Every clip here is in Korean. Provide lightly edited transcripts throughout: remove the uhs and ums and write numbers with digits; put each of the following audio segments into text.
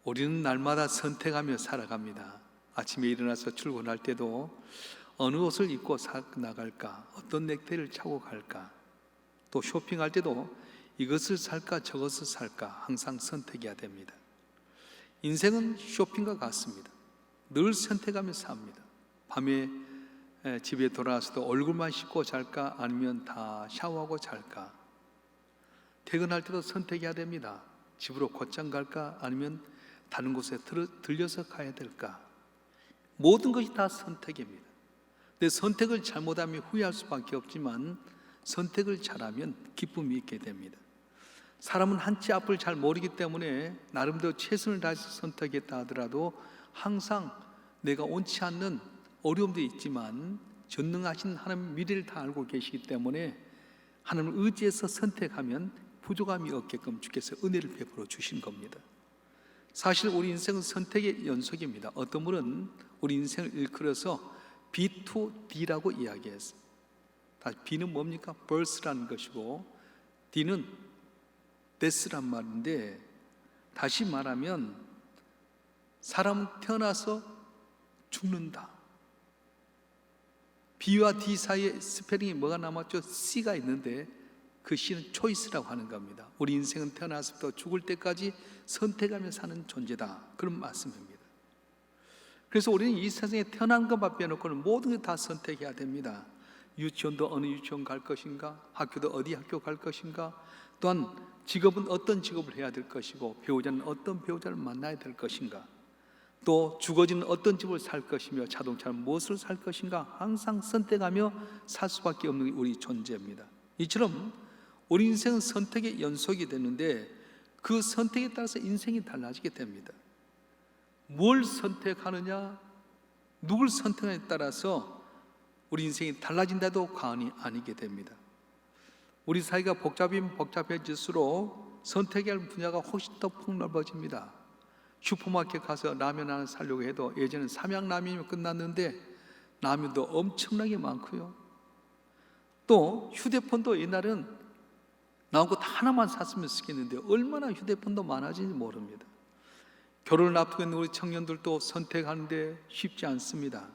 우리는 날마다 선택하며 살아갑니다. 아침에 일어나서 출근할 때도 어느 옷을 입고 나갈까, 어떤 넥타이를 차고 갈까, 또 쇼핑할 때도 이것을 살까 저것을 살까 항상 선택해야 됩니다. 인생은 쇼핑과 같습니다. 늘 선택하며 삽니다. 밤에 집에 돌아와서도 얼굴만 씻고 잘까 아니면 다 샤워하고 잘까. 퇴근할 때도 선택해야 됩니다. 집으로 곧장 갈까 아니면 다른 곳에 들려서 가야 될까. 모든 것이 다 선택입니다. 근데 선택을 잘못하면 후회할 수밖에 없지만 선택을 잘하면 기쁨이 있게 됩니다. 사람은 한치 앞을 잘 모르기 때문에 나름대로 최선을 다해서 선택했다 하더라도 항상 내가 원치 않는 어려움도 있지만 전능하신 하나님 미래를 다 알고 계시기 때문에 하나님을 의지해서 선택하면 부족함이 없게끔 주께서 은혜를 베풀어 주신 겁니다. 사실 우리 인생은 선택의 연속입니다. 어떤 분은 우리 인생을 일컬어서 B2D라고 이야기했어요. B는 뭡니까? birth라는 것이고 D는 death란 말인데, 다시 말하면 사람은 태어나서 죽는다. B와 D 사이에 스페링이 뭐가 남았죠? C가 있는데 그 C는 choice라고 하는 겁니다. 우리 인생은 태어나서부터 죽을 때까지 선택하며 사는 존재다, 그런 말씀입니다. 그래서 우리는 이 세상에 태어난 것만 빼놓고는 모든 게 다 선택해야 됩니다. 유치원도 어느 유치원 갈 것인가, 학교도 어디 학교 갈 것인가, 또한 직업은 어떤 직업을 해야 될 것이고 배우자는 어떤 배우자를 만나야 될 것인가, 또 주거지는 어떤 집을 살 것이며 자동차는 무엇을 살 것인가, 항상 선택하며 살 수밖에 없는 우리 존재입니다. 이처럼 우리 인생은 선택의 연속이 되는데 그 선택에 따라서 인생이 달라지게 됩니다. 뭘 선택하느냐, 누굴 선택하느냐에 따라서 우리 인생이 달라진다도 과언이 아니게 됩니다. 우리 사회가 복잡하면 복잡해질수록 선택해야 할 분야가 훨씬 더 폭넓어집니다. 슈퍼마켓 가서 라면 하나 사려고 해도 예전엔 삼양라면이면 끝났는데 라면도 엄청나게 많고요. 또 휴대폰도 옛날엔 나온 것 하나만 샀으면 쓰겠는데 얼마나 휴대폰도 많아지는지 모릅니다. 결혼을 앞두고 있는 우리 청년들도 선택하는데 쉽지 않습니다.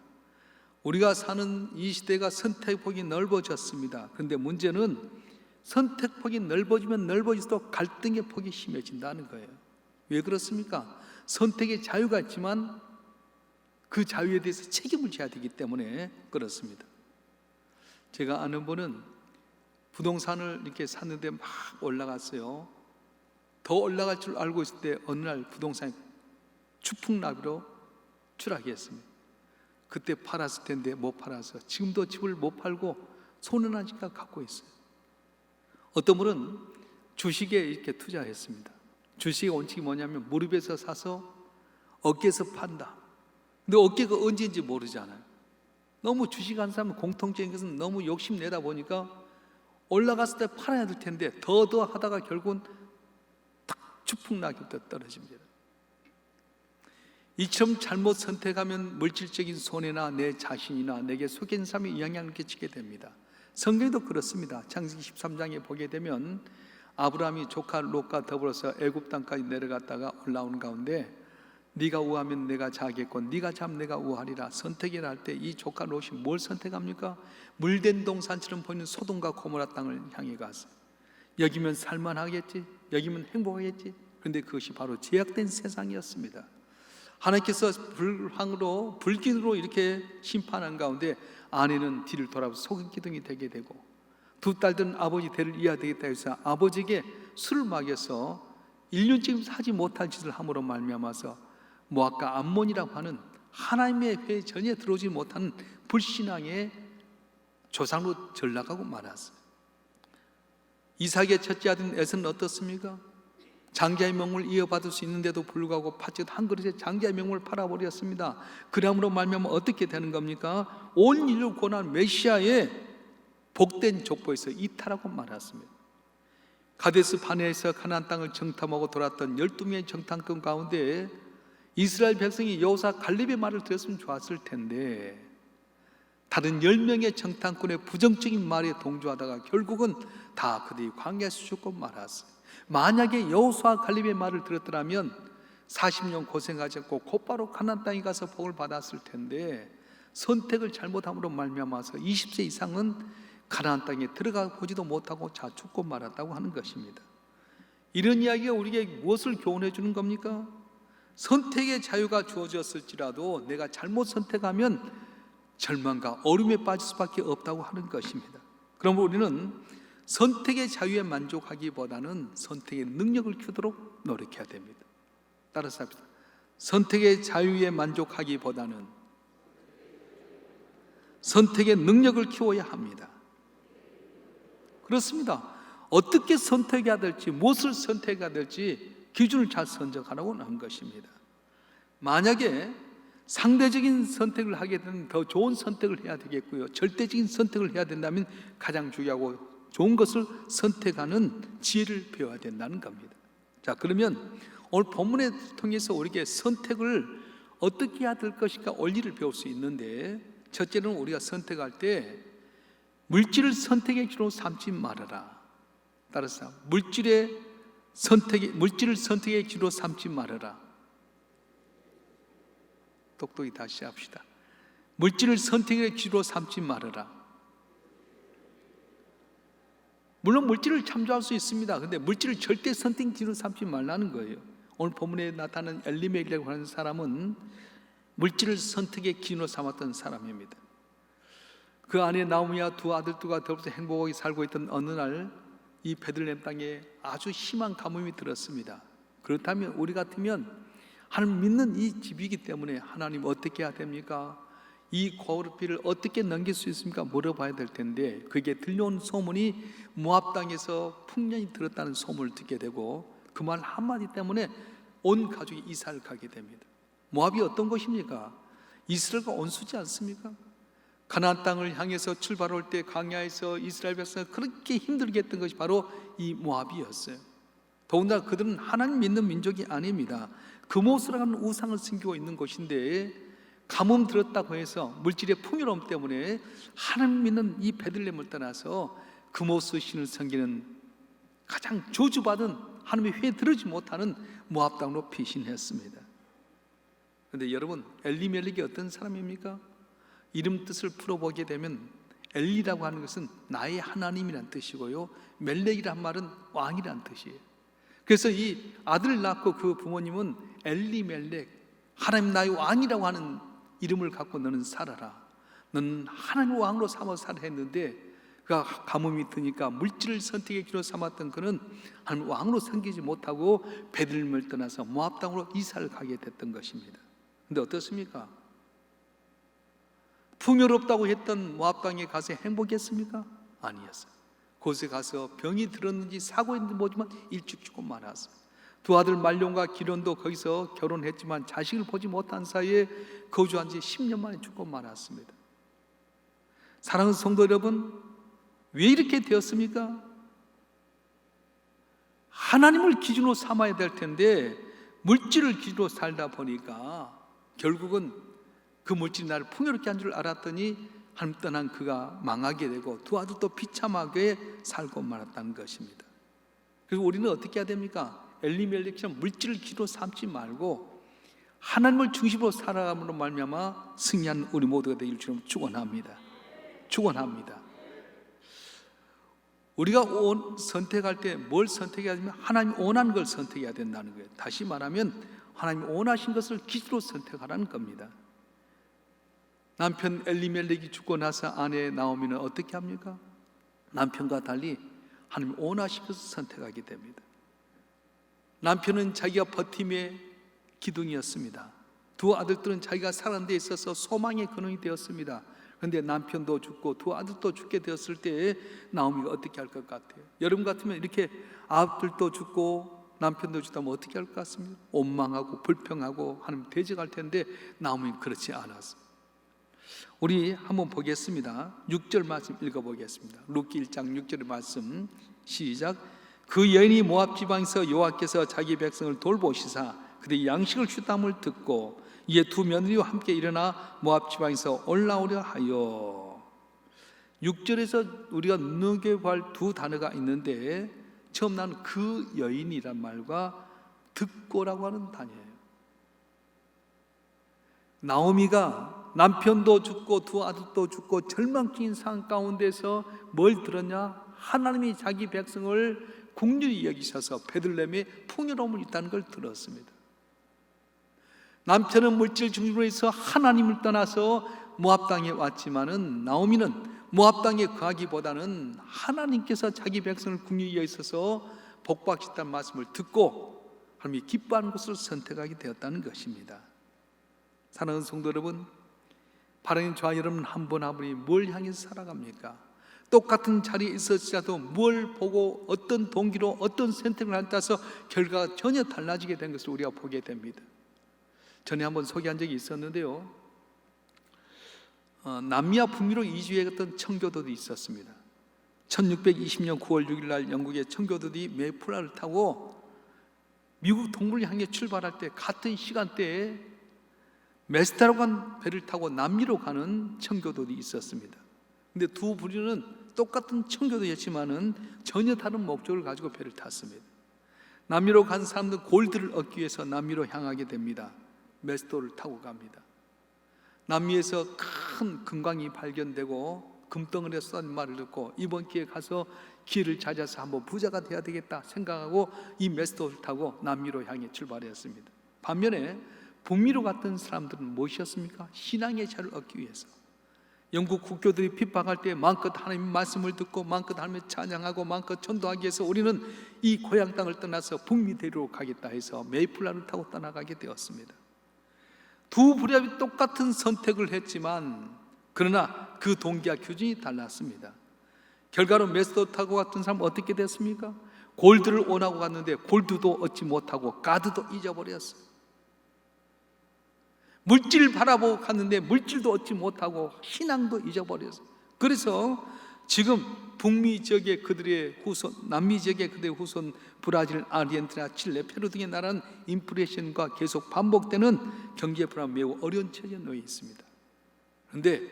우리가 사는 이 시대가 선택폭이 넓어졌습니다. 그런데 문제는 선택폭이 넓어지면 넓어질수록 갈등의 폭이 심해진다는 거예요. 왜 그렇습니까? 선택의 자유가 있지만 그 자유에 대해서 책임을 져야 되기 때문에 그렇습니다. 제가 아는 분은 부동산을 이렇게 샀는데 막 올라갔어요. 더 올라갈 줄 알고 있을 때 어느 날 부동산이 추풍나비로 추락했습니다. 그때 팔았을 텐데 못 팔아서 지금도 집을 못 팔고 손해난 집을 갖고 있어요. 어떤 분은 주식에 이렇게 투자했습니다. 주식의 원칙이 뭐냐면 무릎에서 사서 어깨에서 판다. 근데 어깨가 언제인지 모르잖아요. 너무 주식하는 사람은 공통적인 것은 너무 욕심내다 보니까 올라갔을 때 팔아야 될 텐데 더 하다가 결국은 딱 추풍나기부터 떨어집니다. 이처럼 잘못 선택하면 물질적인 손해나 내 자신이나 내게 속인 삶에 영향을 끼치게 됩니다. 성경에도 그렇습니다. 창세기 13장에 보게 되면 아브라함이 조카 롯과 더불어서 애굽 땅까지 내려갔다가 올라오는 가운데 네가 우하면 내가 자겠고 네가 잠 내가 우하리라 선택이라 할 때 이 조카 롯이 뭘 선택합니까? 물된 동산처럼 보이는 소돔과 고모라 땅을 향해 갔어요. 여기면 살만하겠지, 여기면 행복하겠지. 그런데 그것이 바로 제약된 세상이었습니다. 하나님께서 불황으로 불길으로 이렇게 심판한 가운데 아내는 뒤를 돌아서 속은 기둥이 되게 되고 두 딸들은 아버지 대를 이어야 되겠다 해서 아버지에게 술을 먹여서 1년쯤 하지 못할 짓을 함으로 말미암아서 모압과 암몬이라고 하는 하나님의 회에 전혀 들어오지 못하는 불신앙의 조상으로 전락하고 말았어요. 이삭의 첫째 아들 에서는 어떻습니까? 장자의 명을 이어받을 수 있는데도 불구하고 팥죽 한 그릇에 장자의 명을 팔아버렸습니다. 그러므로 말미암아 어떻게 되는 겁니까? 온 인류 고난 메시아의 복된 족보에서 이탈하고 말았습니다. 가데스 바네에서 가나안 땅을 정탐하고 돌았던 12명의 정탐꾼 가운데 이스라엘 백성이 여호사 갈렙의 말을 들었으면 좋았을 텐데 다른 10명의 정탐꾼의 부정적인 말에 동조하다가 결국은 다 그들이 광야에서 죽고 말았어요. 만약에 여호수아 갈렙의 말을 들었더라면 40년 고생하지 않고 곧바로 가나안 땅에 가서 복을 받았을 텐데 선택을 잘못함으로 말미암아서 20세 이상은 가나안 땅에 들어가 보지도 못하고 자 죽고 말았다고 하는 것입니다. 이런 이야기가 우리에게 무엇을 교훈해 주는 겁니까? 선택의 자유가 주어졌을지라도 내가 잘못 선택하면 절망과 어려움에 빠질 수밖에 없다고 하는 것입니다. 그럼 우리는 선택의 자유에 만족하기보다는 선택의 능력을 키우도록 노력해야 됩니다. 따라서 합시다. 선택의 자유에 만족하기보다는 선택의 능력을 키워야 합니다. 그렇습니다. 어떻게 선택해야 될지, 무엇을 선택해야 될지 기준을 잘 선정하라고 한 것입니다. 만약에 상대적인 선택을 하게 되면 더 좋은 선택을 해야 되겠고요, 절대적인 선택을 해야 된다면 가장 중요하고 좋은 것을 선택하는 지혜를 배워야 된다는 겁니다. 자, 그러면 오늘 본문을 통해서 우리에게 선택을 어떻게 해야 될 것인가 원리를 배울 수 있는데, 첫째는 우리가 선택할 때 물질을 선택의 기준으로 삼지 말아라. 따라서 물질을 선택의 기준으로 삼지 말아라. 똑똑히 다시 합시다. 물질을 선택의 기준으로 삼지 말아라. 물론 물질을 참조할 수 있습니다. 그런데 물질을 절대 선택의 기준으로 삼지 말라는 거예요. 오늘 본문에 나타나는 엘리멜렉이라고 하는 사람은 물질을 선택의 기준으로 삼았던 사람입니다. 그 안에 나오미와 두 아들들과 더불어서 행복하게 살고 있던 어느 날 이 베들레헴 땅에 아주 심한 가뭄이 들었습니다. 그렇다면 우리 같으면 하나님 믿는 이 집이기 때문에 하나님 어떻게 해야 됩니까? 이 고비를 어떻게 넘길 수 있습니까? 물어봐야 될 텐데, 그게 들려온 소문이 모압 땅에서 풍년이 들었다는 소문을 듣게 되고 그 말 한마디 때문에 온 가족이 이사를 가게 됩니다. 모압이 어떤 곳입니까? 이스라엘과 원수지 않습니까? 가나안 땅을 향해서 출발할 때 광야에서 이스라엘 백성을 그렇게 힘들게 했던 것이 바로 이 모압이었어요. 더군다나 그들은 하나님 믿는 민족이 아닙니다. 금오스라고 하는 우상을 섬기고 있는 곳인데 가뭄 들었다고 해서 물질의 풍요로움 때문에 하나님 믿는 이 베들레헴을 떠나서 금오스 신을 섬기는 가장 저주받은, 하나님의 회에 들어지 못하는 모압 땅으로 피신했습니다. 그런데 여러분, 엘리멜렉이 어떤 사람입니까? 이름 뜻을 풀어보게 되면 엘리라고 하는 것은 나의 하나님이란 뜻이고요, 멜렉이란 말은 왕이란 뜻이에요. 그래서 이 아들을 낳고 그 부모님은 엘리멜렉, 하나님 나의 왕이라고 하는 이름을 갖고 너는 살아라, 너는 하나님 왕으로 삼아 살아야 했는데, 그가 가뭄이 드니까 물질을 선택의 기로 삼았던 그는 하나님 왕으로 섬기지 못하고 베들레헴을 떠나서 모압 땅으로 이사를 가게 됐던 것입니다. 그런데 어떻습니까? 풍요롭다고 했던 모압 땅에 가서 행복했습니까? 아니었어요. 곳에 가서 병이 들었는지 사고했는지 모르지만 일찍 죽고 말았어요. 두 아들 말론과 기론도 거기서 결혼했지만 자식을 보지 못한 사이에 거주한 지 10년 만에 죽고 말았습니다. 사랑하는 성도 여러분, 왜 이렇게 되었습니까? 하나님을 기준으로 삼아야 될 텐데 물질을 기준으로 살다 보니까 결국은 그 물질이 나를 풍요롭게 한 줄 알았더니 하나님 떠난 그가 망하게 되고 두 아들도 비참하게 살고 말았다는 것입니다. 그래서 우리는 어떻게 해야 됩니까? 엘리멜렉처럼 물질을 기준으로 삼지 말고 하나님을 중심으로 살아감으로 말미암아 승리한 우리 모두가 되길 주님 축원합니다. 축원합니다. 우리가 선택할 때 뭘 선택해야 되면 하나님이 원하는 걸 선택해야 된다는 거예요. 다시 말하면 하나님이 원하신 것을 기준으로 선택하라는 겁니다. 남편 엘리멜렉이 죽고 나서 아내 나오미는 어떻게 합니까? 남편과 달리 하나님이 원하신 것을 선택하게 됩니다. 남편은 자기가 버팀의 기둥이었습니다. 두 아들들은 자기가 살아가는 데 있어서 소망의 근원이 되었습니다. 그런데 남편도 죽고 두 아들도 죽게 되었을 때 나오미가 어떻게 할 것 같아요? 여러분 같으면 이렇게 아들도 죽고 남편도 죽다면 어떻게 할 것 같습니까? 원망하고 불평하고 하나님 대적할 텐데 나오미는 그렇지 않았어요. 우리 한번 보겠습니다. 6절 말씀 읽어보겠습니다. 룻기 1장 6절의 말씀 시작. 그 여인이 모압 지방에서 여호와께서 자기 백성을 돌보시사 그들의 양식을 주담을 듣고 이에 두 며느리와 함께 일어나 모압 지방에서 올라오려 하여. 6절에서 우리가 눈여겨볼 두 단어가 있는데 처음 나는 그 여인이란 말과 듣고라고 하는 단어예요. 나오미가 남편도 죽고 두 아들도 죽고 절망적인 상황 가운데서 뭘 들었냐? 하나님이 자기 백성을 긍휼히 여기셔서 베들레헴에 풍요로움을 있다는 걸 들었습니다. 남편은 물질 중심으로 해서 하나님을 떠나서 모압 땅에 왔지만은 나오미는 모압 땅에 거하기보다는 하나님께서 자기 백성을 긍휼히 여기셔서 복받으셨다는 말씀을 듣고 하나님이 기뻐하는 것을 선택하게 되었다는 것입니다. 사랑하는 성도 여러분, 바라는 저와 여러분 한 분 한 분이 뭘 향해서 살아갑니까? 똑같은 자리에 있었을지라도 뭘 보고 어떤 동기로 어떤 선택을 한 따라서 결과가 전혀 달라지게 된 것을 우리가 보게 됩니다. 전에 한번 소개한 적이 있었는데요, 남미와 북미로 이주해 갔던 청교도들이 있었습니다. 1620년 9월 6일 날 영국의 청교도들이 메이플라를 타고 미국 동부를 향해 출발할 때 같은 시간대에 메스타라고 한 배를 타고 남미로 가는 청교도들이 있었습니다. 근데 두 부류는 똑같은 청교도였지만은 전혀 다른 목적을 가지고 배를 탔습니다. 남미로 간 사람들은 골드를 얻기 위해서 남미로 향하게 됩니다. 메스도를 타고 갑니다. 남미에서 큰 금광이 발견되고 금덩어리에 쏟아진 말을 듣고 이번 기회에 가서 길을 찾아서 한번 부자가 돼야 되겠다 생각하고 이 메스도를 타고 남미로 향해 출발했습니다. 반면에 북미로 갔던 사람들은 무엇이었습니까? 신앙의 자를 얻기 위해서 영국 국교들이 핍박할 때 마음껏 하나님 말씀을 듣고 마음껏 하나님을 찬양하고 마음껏 전도하기 위해서 우리는 이 고향 땅을 떠나서 북미 대륙으로 가겠다 해서 메이플라를 타고 떠나가게 되었습니다. 두 부류가 똑같은 선택을 했지만 그러나 그 동기와 규준이 달랐습니다. 결과로 메스도 타고 갔던 사람은 어떻게 됐습니까? 골드를 원하고 갔는데 골드도 얻지 못하고 가드도 잊어버렸어요. 물질을 바라보고 갔는데 물질도 얻지 못하고 신앙도 잊어버렸어요. 그래서 지금 북미 지역의 그들의 후손, 남미 지역의 그들의 후손, 브라질, 아르헨티나, 칠레, 페루 등의 나라는 인플레이션과 계속 반복되는 경제 불안 매우 어려운 처지에 놓여 있습니다. 그런데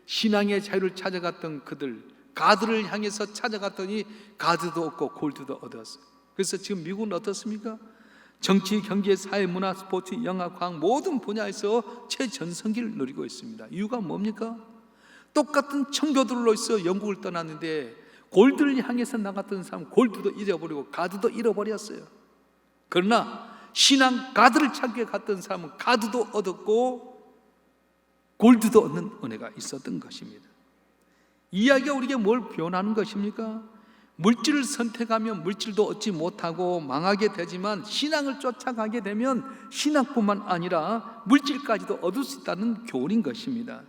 신앙의 자유를 찾아갔던 그들, 가드를 향해서 찾아갔더니 가드도 얻고 골드도 얻었어요. 그래서 지금 미국은 어떻습니까? 정치, 경제, 사회, 문화, 스포츠, 영화, 과학 모든 분야에서 최전성기를 누리고 있습니다. 이유가 뭡니까? 똑같은 청교도로서 영국을 떠났는데 골드를 향해서 나갔던 사람 골드도 잊어버리고 가드도 잃어버렸어요. 그러나 신앙 가드를 찾게 갔던 사람은 가드도 얻었고 골드도 얻는 은혜가 있었던 것입니다. 이 이야기가 우리에게 뭘 표현하는 것입니까? 물질을 선택하면 물질도 얻지 못하고 망하게 되지만 신앙을 쫓아가게 되면 신앙뿐만 아니라 물질까지도 얻을 수 있다는 교훈인 것입니다.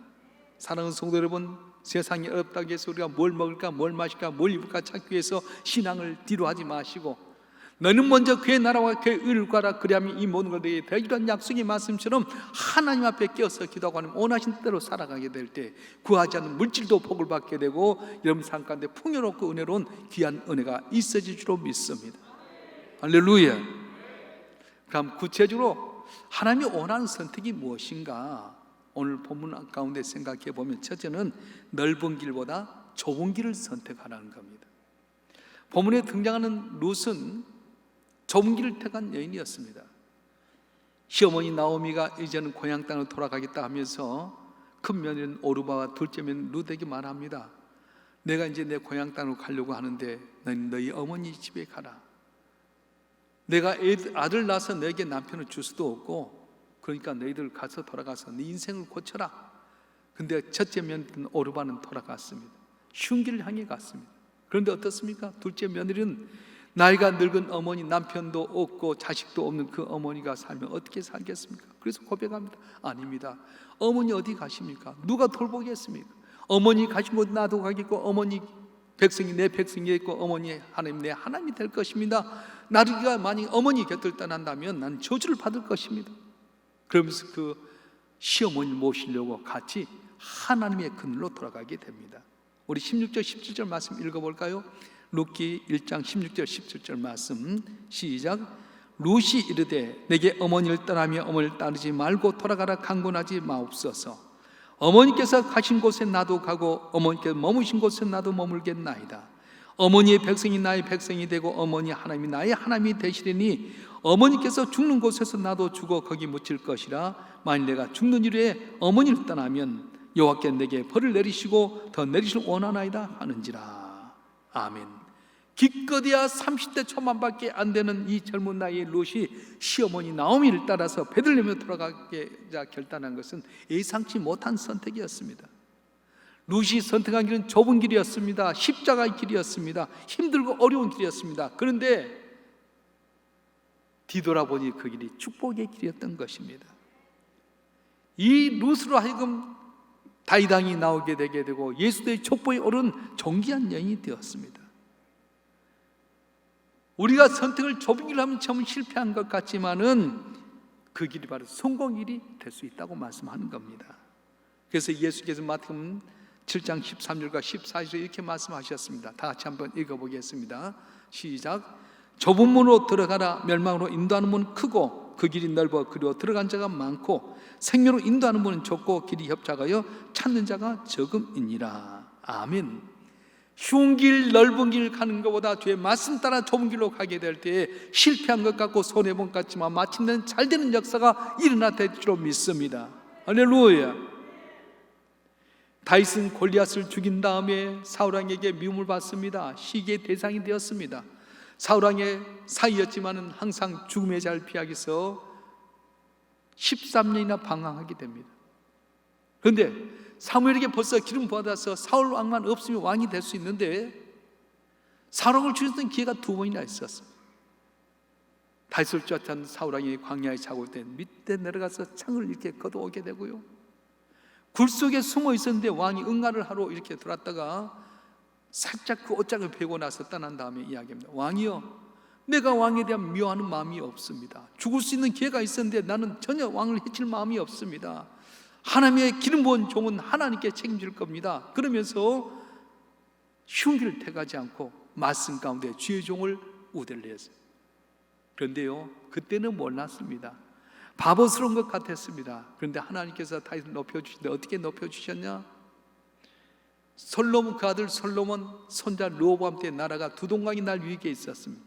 사랑하는 성도 여러분, 세상이 어렵다고 해서 우리가 뭘 먹을까, 뭘 마실까, 뭘 입을까 찾기 위해서 신앙을 뒤로 하지 마시고 너는 먼저 그의 나라와 그의 의를 구하라 그리하면 이 모든 걸 너희에게 되리라는 약속의 말씀처럼 하나님 앞에 깨어서 기도하고 하나님 원하신 대로 살아가게 될 때 구하지 않는 물질도 복을 받게 되고 여러분 삶 가운데 풍요롭고 은혜로운 귀한 은혜가 있어질 줄로 믿습니다. 할렐루야. 그럼 구체적으로 하나님이 원하는 선택이 무엇인가? 오늘 본문 가운데 생각해 보면 첫째는 넓은 길보다 좁은 길을 선택하라는 겁니다. 본문에 등장하는 룻은 좁은 길을 택한 여인이었습니다. 시어머니 나오미가 이제는 고향 땅으로 돌아가겠다 하면서 큰 며느리는 오르바와 둘째 며느리 룻에게 말합니다. 내가 이제 내 고향 땅으로 가려고 하는데 너는 너희 어머니 집에 가라. 내가 아들 낳아서 너에게 남편을 줄 수도 없고 그러니까 너희들 가서 돌아가서 네 인생을 고쳐라. 근데 첫째 며느리는 오르바는 돌아갔습니다. 쉬운 길을 향해 갔습니다. 그런데 어떻습니까? 둘째 며느리는 나이가 늙은 어머니, 남편도 없고 자식도 없는 그 어머니가 살면 어떻게 살겠습니까? 그래서 고백합니다. 아닙니다. 어머니 어디 가십니까? 누가 돌보겠습니까? 어머니 가신 곳 나도 가겠고 어머니 백성이 내 백성이겠고 어머니 하나님 내 하나님이 될 것입니다. 나리가 만약 어머니 곁을 떠난다면 난 저주를 받을 것입니다. 그러면서 그 시어머니를 모시려고 같이 하나님의 그늘로 돌아가게 됩니다. 우리 16절 17절 말씀 읽어볼까요? 룻기 1장 16절 17절 말씀 시작. 룻이 이르되 내게 어머니를 떠나며 어머니를 따르지 말고 돌아가라 강권하지 마옵소서. 어머니께서 가신 곳에 나도 가고 어머니께서 머무신 곳에 나도 머물겠나이다. 어머니의 백성이 나의 백성이 되고 어머니 하나님이 나의 하나님이 되시리니 어머니께서 죽는 곳에서 나도 죽어 거기 묻힐 것이라. 만일 내가 죽는 이후에 어머니를 떠나면 여호와께 내게 벌을 내리시고 더 내리실 원하나이다 하는지라. 아멘. 기껏해야 30대 초반밖에 안 되는 이 젊은 나이의 롯이 시어머니 나오미를 따라서 베들레헴에 돌아가게 결단한 것은 예상치 못한 선택이었습니다. 롯이 선택한 길은 좁은 길이었습니다. 십자가의 길이었습니다. 힘들고 어려운 길이었습니다. 그런데 뒤돌아보니 그 길이 축복의 길이었던 것입니다. 이 롯으로 하여금 다윗왕이 나오게 되게 되고 예수의 족보에 오른 존귀한 여인이 되었습니다. 우리가 선택을 좁은 길로 하면 처음 실패한 것 같지만은 그 길이 바로 성공의 길이 될 수 있다고 말씀하는 겁니다. 그래서 예수께서 마태복음 7장 13절과 14절에 이렇게 말씀하셨습니다. 다 같이 한번 읽어보겠습니다. 시작. 좁은 문으로 들어가라. 멸망으로 인도하는 문은 크고 그 길이 넓어 그리로 들어간 자가 많고 생명으로 인도하는 문은 좁고 길이 협착하여 찾는 자가 적음이니라. 아멘. 쉬운 길 넓은 길 가는 것보다 주의 말씀 따라 좁은 길로 가게 될 때에 실패한 것 같고 손해본 것 같지만 마침내 잘 되는 역사가 일어나 될 줄로 믿습니다. 할렐루야. 다윗은 골리앗을 죽인 다음에 사울왕에게 미움을 받습니다. 시기의 대상이 되었습니다. 사울왕의 사이였지만은 항상 죽음의 자를 피하기 위해서 13년이나 방황하게 됩니다. 그런데 사무엘에게 벌써 기름 부어서 사울 왕만 없으면 왕이 될 수 있는데 사울왕을 죽였던 기회가 2번이나 있었어요. 다윗을 쫓아온 사울 왕이 광야에 자고 있을 때 밑에 내려가서 창을 이렇게 걷어오게 되고요. 굴 속에 숨어 있었는데 왕이 응가를 하러 이렇게 돌았다가 살짝 그 옷장을 베고 나서 떠난 다음에 이야기합니다. 왕이여, 내가 왕에 대한 미워하는 마음이 없습니다. 죽을 수 있는 기회가 있었는데 나는 전혀 왕을 해칠 마음이 없습니다. 하나님의 기름 부은 종은 하나님께 책임질 겁니다. 그러면서 흉기를 택하지 않고 말씀 가운데 주의 종을 우대를 했어요. 그런데요, 그때는 몰랐습니다. 바보스러운 것 같았습니다. 그런데 하나님께서 다윗을 높여주시는데 어떻게 높여주셨냐? 솔로몬 그 아들 솔로몬 손자 르호보암 때 나라가 두 동강이 날 위기에 있었습니다.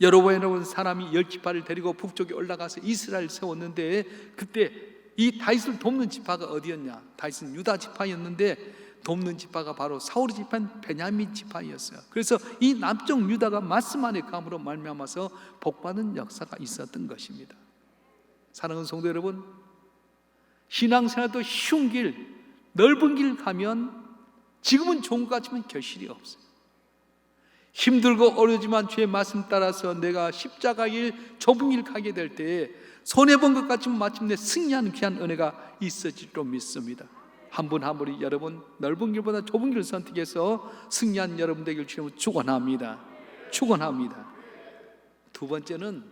여로보암이라는 사람이 10지파를 데리고 북쪽에 올라가서 이스라엘을 세웠는데 그때 이 다윗을 돕는 지파가 어디였냐? 다윗은 유다 지파였는데 돕는 지파가 바로 사울의 지파인 베냐민 지파였어요. 그래서 이 남쪽 유다가 말씀 안에 감으로 말미암아서 복받은 역사가 있었던 것입니다. 사랑하는 성도 여러분, 신앙생활도 쉬운 길, 넓은 길 가면 지금은 좋은 것 같지만 결실이 없어요. 힘들고 어려지만 주의 말씀 따라서 내가 십자가의 좁은 길 가게 될 때에 손해본 것 같지만 마침내 승리하는 귀한 은혜가 있어질 줄 믿습니다. 한 분 한 분이 여러분 넓은 길보다 좁은 길을 선택해서 승리한 여러분 되길 주님으로 축원합니다. 축원합니다. 두 번째는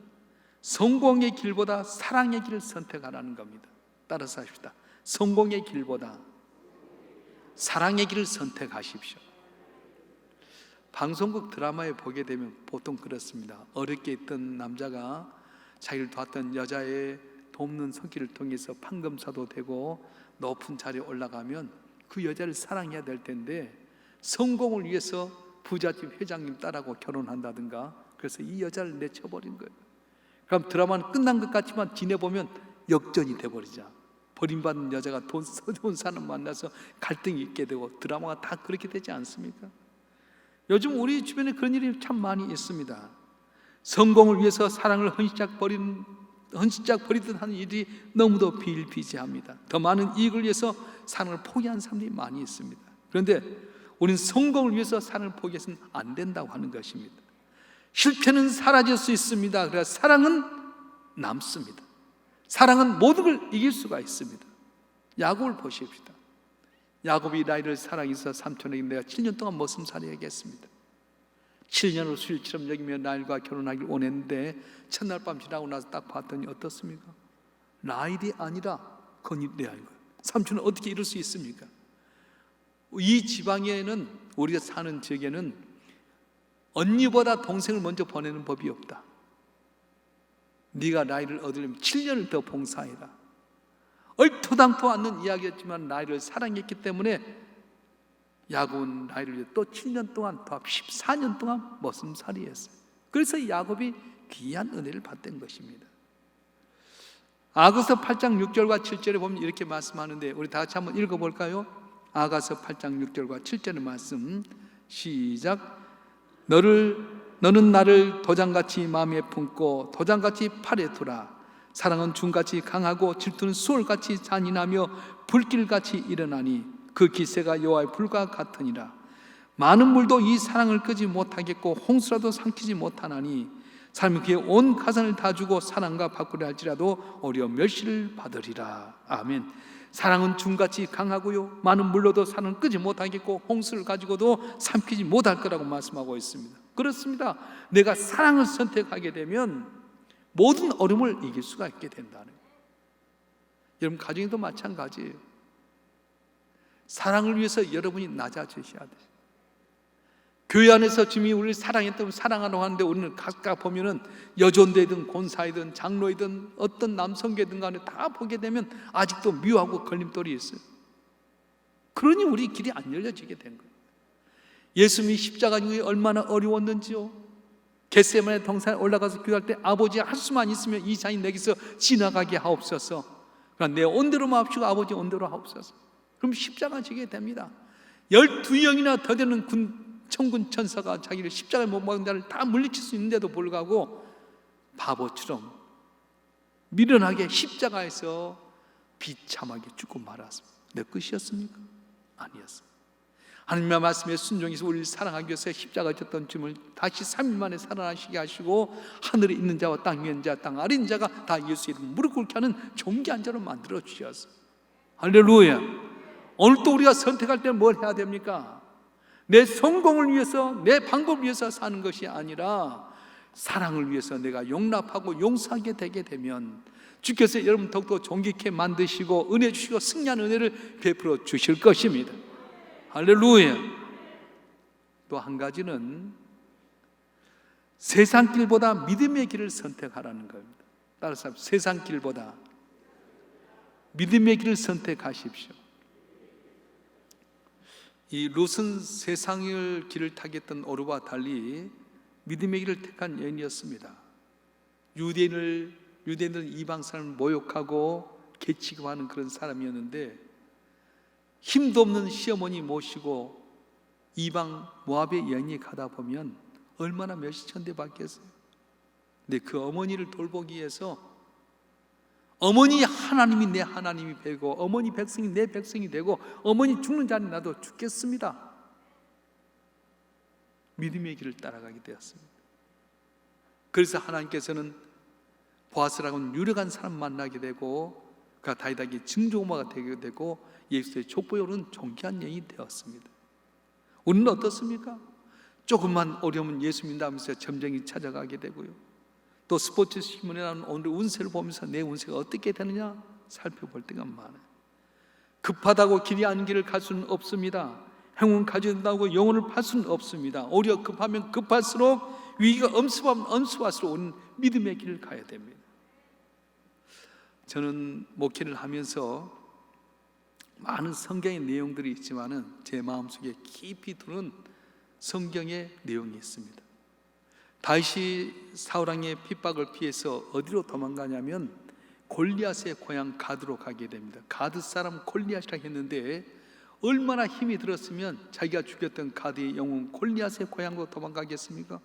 성공의 길보다 사랑의 길을 선택하라는 겁니다. 따라서 하십시다. 성공의 길보다 사랑의 길을 선택하십시오. 방송국 드라마에 보게 되면 보통 그렇습니다. 어렵게 있던 남자가 자기를 도왔던 여자의 돕는 손길을 통해서 판검사도 되고 높은 자리에 올라가면 그 여자를 사랑해야 될 텐데 성공을 위해서 부잣집 회장님 딸하고 결혼한다든가 그래서 이 여자를 내쳐버린 거예요. 그럼 드라마는 끝난 것 같지만 지내보면 역전이 돼버리자. 버림받은 여자가 돈 써준 사람 만나서 갈등이 있게 되고 드라마가 다 그렇게 되지 않습니까? 요즘 우리 주변에 그런 일이 참 많이 있습니다. 성공을 위해서 사랑을 헌신짝 버리듯 하는 일이 너무도 비일비재합니다. 더 많은 이익을 위해서 사랑을 포기한 사람들이 많이 있습니다. 그런데 우리는 성공을 위해서 사랑을 포기해서는 안 된다고 하는 것입니다. 실패는 사라질 수 있습니다. 그래서 사랑은 남습니다. 사랑은 모든 걸 이길 수가 있습니다. 야곱을 보십시다. 야곱이 라헬을 사랑해서 삼촌에게 내가 7년 동안 머슴살이 하겠습니다. 7년을 수일처럼 여기며 라헬과 결혼하길 원했는데 첫날 밤 지나고 나서 딱 봤더니 어떻습니까? 라헬이 아니라 건이 레아인 거예요. 삼촌은 어떻게 이럴 수 있습니까? 이 지방에는 우리가 사는 지역에는 언니보다 동생을 먼저 보내는 법이 없다. 네가 라헬을 얻으려면 7년을 더 봉사해라. 얼토당토 않는 이야기였지만 라헬을 사랑했기 때문에 야곱은 라헬을 위해 또 7년 동안, 더 14년 동안 머슴살이 했어요. 그래서 야곱이 귀한 은혜를 받던 것입니다. 아가서 8장 6절과 7절에 보면 이렇게 말씀하는데, 우리 다 같이 한번 읽어볼까요? 아가서 8장 6절과 7절의 말씀, 시작. 너는 나를 도장같이 마음에 품고 도장같이 팔에 두라. 사랑은 중같이 강하고 질투는 수월같이 잔인하며 불길같이 일어나니 그 기세가 여호와의 불과 같으니라. 많은 물도 이 사랑을 끄지 못하겠고 홍수라도 삼키지 못하나니 사람이 그의 온 가산을 다 주고 사랑과 바꾸려 할지라도 오히려 멸시를 받으리라. 아멘. 사랑은 중같이 강하고요, 많은 물로도 사랑을 끄지 못하겠고 홍수를 가지고도 삼키지 못할 거라고 말씀하고 있습니다. 그렇습니다. 내가 사랑을 선택하게 되면 모든 어려움을 이길 수가 있게 된다는 거예요. 여러분 가정에도 마찬가지예요. 사랑을 위해서 여러분이 낮아지셔야 돼요. 교회 안에서 주님이 우리를 사랑했다면 사랑하라고 하는데, 우리는 각각 보면은 여존대든 권사이든 장로이든 어떤 남성계든 간에 다 보게 되면 아직도 미워하고 걸림돌이 있어요. 그러니 우리 길이 안 열려지게 된 거예요. 예수님이 십자가 중에 얼마나 어려웠는지요. 겟세마네 동산에 올라가서 기도할 때 아버지 할 수만 있으면 이 잔이 내게서 지나가게 하옵소서. 그러나 내 온대로만 합시고 아버지 온대로 하옵소서. 그럼 십자가 지게 됩니다. 12영이나 더 되는 천군 천사가 자기를 십자가에 못 박은 자를 다 물리칠 수 있는데도 불구하고 바보처럼 미련하게 십자가에서 비참하게 죽고 말았습니다. 내 것이었습니까? 아니었습니다. 하나님의 말씀에 순종해서 우리를 사랑하기 위해서 십자가에 졌던 주님을 다시 3일 만에 살아나시게 하시고 하늘에 있는 자와 땅 위에 있는 자, 땅 아래 있는 자가 다 예수 이름 무릎 꿇게 하는 존귀한 자로 만들어 주셨어요. 할렐루야. 오늘 또 우리가 선택할 때 뭘 해야 됩니까? 내 성공을 위해서, 내 방법을 위해서 사는 것이 아니라 사랑을 위해서 내가 용납하고 용서하게 되게 되면 주께서 여러분 더욱더 존귀케 만드시고 은혜 주시고 승리한 은혜를 베풀어 주실 것입니다. 할렐루야. 또 한 가지는 세상 길보다 믿음의 길을 선택하라는 겁니다. 따라서 세상 길보다 믿음의 길을 선택하십시오. 이 롯은 세상의 길을 타겠던 오르와 달리 믿음의 길을 택한 여인이었습니다. 유대인은 이방 사람을 모욕하고 개취급하는 그런 사람이었는데, 힘도 없는 시어머니 모시고 이방 모압의 여인이 가다 보면 얼마나 멸시천대 받겠어요. 근데 그 어머니를 돌보기 위해서 어머니 하나님이 내 하나님이 되고 어머니 백성이 내 백성이 되고 어머니 죽는 자리 나도 죽겠습니다. 믿음의 길을 따라가게 되었습니다. 그래서 하나님께서는 보아스라고는 유력한 사람 만나게 되고 그가 다윗에게 증조모가 되게 되고 예수의 족보에 오른 존귀한 여인이 되었습니다. 우리는 어떻습니까? 조금만 어려우면 예수 믿다면서 점쟁이 찾아가게 되고요, 또 스포츠 신문에 나오는 오늘 운세를 보면서 내 운세가 어떻게 되느냐 살펴볼 때가 많아요. 급하다고 길이 아닌 길을 갈 수는 없습니다. 행운을 가져온다고 영혼을 팔 수는 없습니다. 오히려 급하면 급할수록 위기가 엄습하면 엄습할수록 우리는 믿음의 길을 가야 됩니다. 저는 목회를 하면서 많은 성경의 내용들이 있지만은 제 마음속에 깊이 두는 성경의 내용이 있습니다. 다윗이 사울왕의 핍박을 피해서 어디로 도망가냐면 골리앗의 고향 가드로 가게 됩니다. 가드 사람 골리앗이라고 했는데 얼마나 힘이 들었으면 자기가 죽였던 가드의 영웅 골리앗의 고향으로 도망가겠습니까?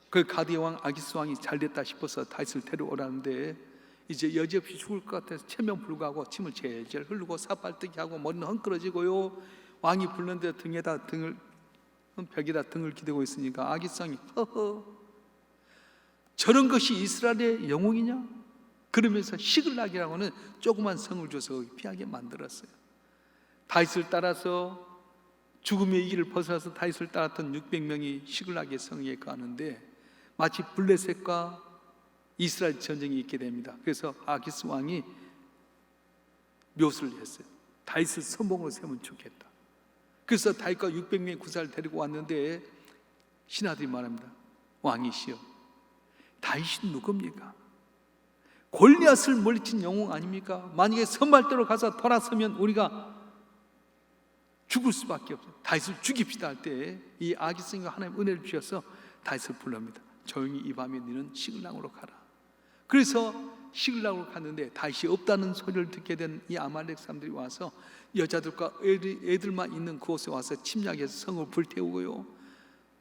그 가드의 왕 아기스 왕이 잘됐다 싶어서 다윗을 데려오라는데 이제 여지없이 죽을 것 같아서 체면불구하고 침을 제일 흐르고 사발뜨기 하고 머리는 헝클어지고요, 왕이 불렀는데 벽에다 등을 기대고 있으니까 아기상이 허허 저런 것이 이스라엘의 영웅이냐? 그러면서 시글락이라고는 조그만 성을 줘서 피하게 만들었어요. 다윗을 따라서 죽음의 이길을 벗어나서 다윗을 따랐던 600명이 시글락의 성에 가는데 마치 블레셋과 이스라엘 전쟁이 있게 됩니다. 그래서 아기스 왕이 묘수를 했어요. 다윗을 선봉으로 세우면 좋겠다. 그래서 다윗과 600명의 구사를 데리고 왔는데 신하들이 말합니다. 왕이시여, 다윗이 누굽니까? 골리앗을 물리친 영웅 아닙니까? 만약에 선발대로 가서 돌아서면 우리가 죽을 수밖에 없어요. 다윗을 죽입시다 할 때 이 아기성이 하나님 은혜를 주셔서 다윗을 불릅니다. 조용히 이 밤에 너는 시글락으로 가라. 그래서 시글락으로 갔는데 다윗이 없다는 소리를 듣게 된 이 아말렉 사람들이 와서 여자들과 애들만 있는 그곳에 와서 침략해서 성을 불태우고요,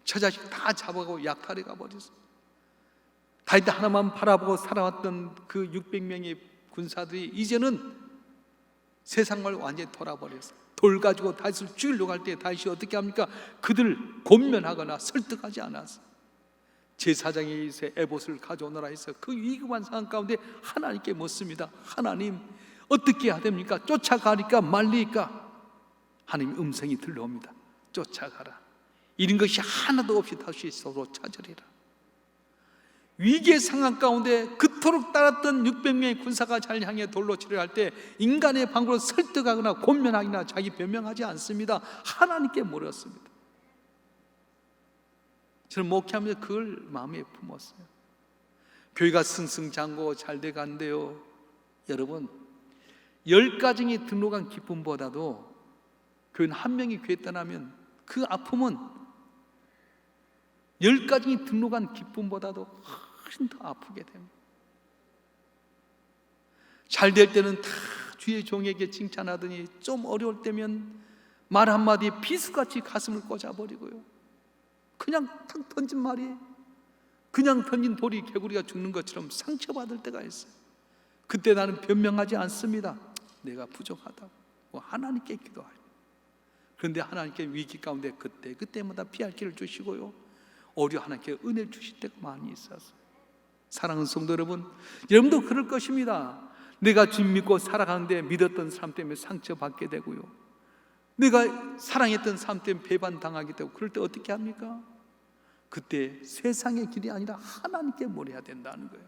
처자식 다 잡아가고 약탈해 가버렸어요. 다윗 하나만 바라보고 살아왔던 그 600명의 군사들이 이제는 세상을 완전히 돌아버렸어요. 돌 가지고 다윗을 죽이려고 할 때 다윗이 어떻게 합니까? 그들을 권면하거나 설득하지 않았어요. 제사장이 이제 에봇을 가져오너라 해서 그 위급한 상황 가운데 하나님께 묻습니다. 하나님, 어떻게 해야 됩니까? 쫓아가니까 말리니까? 하나님 음성이 들려옵니다. 쫓아가라. 이런 것이 하나도 없이 다시 서로 찾으리라. 위기의 상황 가운데 그토록 따랐던 600명의 군사가 잘 향해 돌로 치려 할 때 인간의 방법으로 설득하거나 권면하거나 자기 변명하지 않습니다. 하나님께 물었습니다. 저는 목회하면서 그걸 마음에 품었어요. 교회가 승승장구 잘 돼간대요. 여러분, 10가정이 등록한 기쁨보다도 교인 한 명이 교회 떠나면 그 아픔은 10가정이 등록한 기쁨보다도 훨씬 더 아프게 됩니다. 잘 될 때는 다 주의 종에게 칭찬하더니 좀 어려울 때면 말 한마디에 비수같이 가슴을 꽂아버리고요, 그냥 탁 던진 말이, 그냥 던진 돌이 개구리가 죽는 것처럼 상처받을 때가 있어요. 그때 나는 변명하지 않습니다. 내가 부족하다고 하나님께 기도해요. 그런데 하나님께 위기 가운데 그때마다 피할 길을 주시고요, 오히려 하나님께 은혜를 주실 때가 많이 있었어요. 사랑하는 성도 여러분, 여러분도 그럴 것입니다. 내가 주님 믿고 살아가는데 믿었던 사람 때문에 상처받게 되고요, 내가 사랑했던 사람 때문에 배반당하게 되고, 그럴 때 어떻게 합니까? 그때 세상의 길이 아니라 하나님께 물어야 된다는 거예요.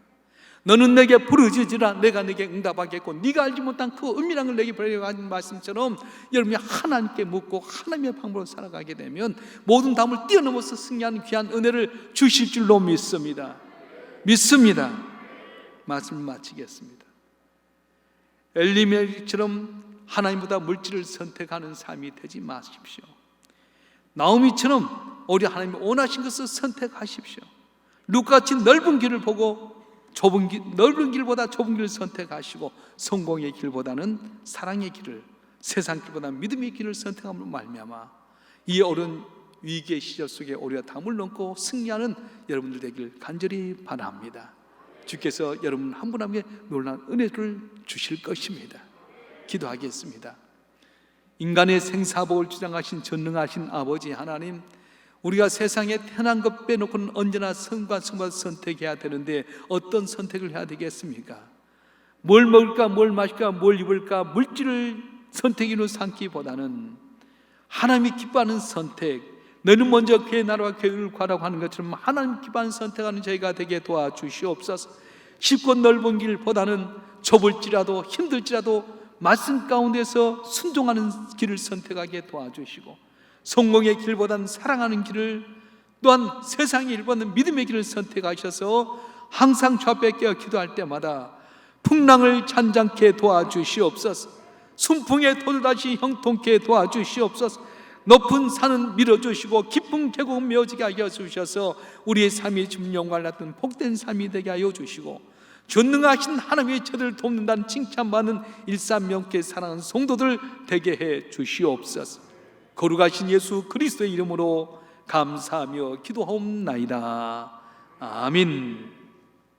너는 내게 부르짖으라 내가 내게 응답하겠고 네가 알지 못한 그 은밀한 걸 내게 보내려고 하는 말씀처럼 여러분이 하나님께 묻고 하나님의 방법으로 살아가게 되면 모든 담을 뛰어넘어서 승리하는 귀한 은혜를 주실 줄로 믿습니다. 말씀을 마치겠습니다. 엘리멜렉처럼 하나님보다 물질을 선택하는 삶이 되지 마십시오. 나오미처럼 오히려 하나님이 원하신 것을 선택하십시오. 룻같이 넓은 길을 보고 넓은 길보다 좁은 길을 선택하시고 성공의 길보다는 사랑의 길을, 세상 길보다는 믿음의 길을 선택함으로 말미암아 이 어려운 위기의 시절 속에 오히려 담을 넘고 승리하는 여러분들 되길 간절히 바랍니다. 주께서 여러분 한 분 한 분에게 놀라운 은혜를 주실 것입니다. 기도하겠습니다. 인간의 생사복을 주장하신 전능하신 아버지 하나님, 우리가 세상에 태어난 것 빼놓고는 언제나 선과 승과 선택해야 되는데 어떤 선택을 해야 되겠습니까? 뭘 먹을까, 뭘 마실까, 뭘 입을까, 물질을 선택으로 삼기보다는 하나님이 기뻐하는 선택, 너는 먼저 그의 나라와 그의 구하라고 하는 것처럼 하나님 기뻐하는 선택하는 저희가 되게 도와주시옵소서. 쉽고 넓은 길보다는 좁을지라도 힘들지라도 말씀 가운데서 순종하는 길을 선택하게 도와주시고, 성공의 길보다는 사랑하는 길을, 또한 세상의 길보다는 믿음의 길을 선택하셔서 항상 주 앞에 깨어 기도할 때마다 풍랑을 잔잔케 도와주시옵소서. 순풍에 토들다시 형통케 도와주시옵소서. 높은 산은 밀어주시고 깊은 계곡은 메어지게 하여 주셔서 우리의 삶이 주님 영광을 낳던 복된 삶이 되게 하여 주시고, 전능하신 하나님의 저들을 돕는다는 칭찬받는 일삼명께 사랑하는 성도들 되게 해 주시옵소서. 거룩하신 예수 그리스도의 이름으로 감사하며 기도하옵나이다. 아멘.